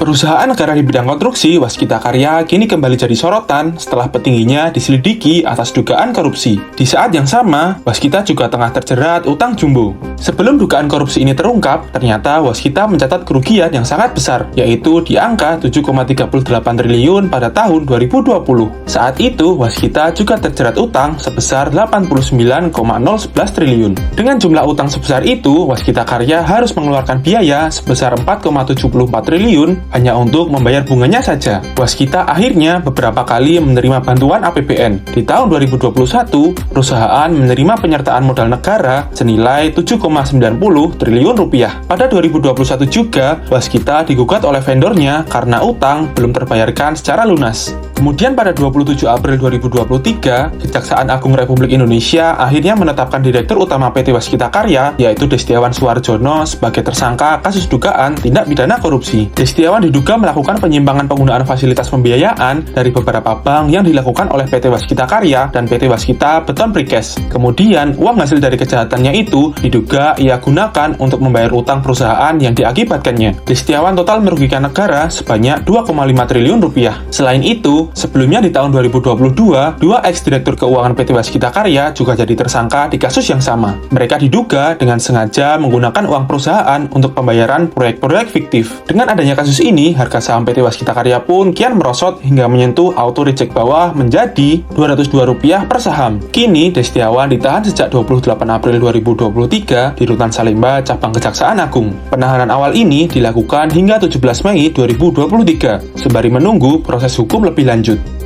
Perusahaan negara di bidang konstruksi Waskita Karya kini kembali jadi sorotan setelah petingginya diselidiki atas dugaan korupsi. Di saat yang sama, Waskita juga tengah terjerat utang jumbo. Sebelum dugaan korupsi ini terungkap, ternyata Waskita mencatat kerugian yang sangat besar, yaitu di angka 7,38 triliun pada tahun 2020. Saat itu, Waskita juga terjerat utang sebesar 89,011 triliun. Dengan jumlah utang sebesar itu, Waskita Karya harus mengeluarkan biaya sebesar 4,74 triliun hanya untuk membayar bunganya saja. Waskita akhirnya beberapa kali menerima bantuan APBN. Di tahun 2021, perusahaan menerima penyertaan modal negara senilai 7,90 triliun rupiah. Pada 2021 juga, Waskita digugat oleh vendornya karena utang belum terbayarkan secara lunas. Kemudian pada 27 April 2023, Kejaksaan Agung Republik Indonesia akhirnya menetapkan Direktur Utama PT Waskita Karya, yaitu Destiawan Suarjono, sebagai tersangka kasus dugaan tindak pidana korupsi. Destiawan diduga melakukan penyimpangan penggunaan fasilitas pembiayaan dari beberapa bank yang dilakukan oleh PT Waskita Karya dan PT Waskita Beton Precast. Kemudian, uang hasil dari kejahatannya itu diduga ia gunakan untuk membayar utang perusahaan yang diakibatkannya. Destiawan total merugikan negara sebanyak 2,5 triliun rupiah. Selain itu, sebelumnya di tahun 2022, dua ex-direktur keuangan PT Waskita Karya juga jadi tersangka di kasus yang sama. Mereka diduga dengan sengaja menggunakan uang perusahaan untuk pembayaran proyek-proyek fiktif. Dengan adanya kasus ini, harga saham PT Waskita Karya pun kian merosot hingga menyentuh auto reject bawah menjadi Rp202 per saham. Kini, Destiawan ditahan sejak 28 April 2023 di Rutan Salemba, Cabang Kejaksaan Agung. Penahanan awal ini dilakukan hingga 17 Mei 2023, sembari menunggu proses hukum lebih lanjut.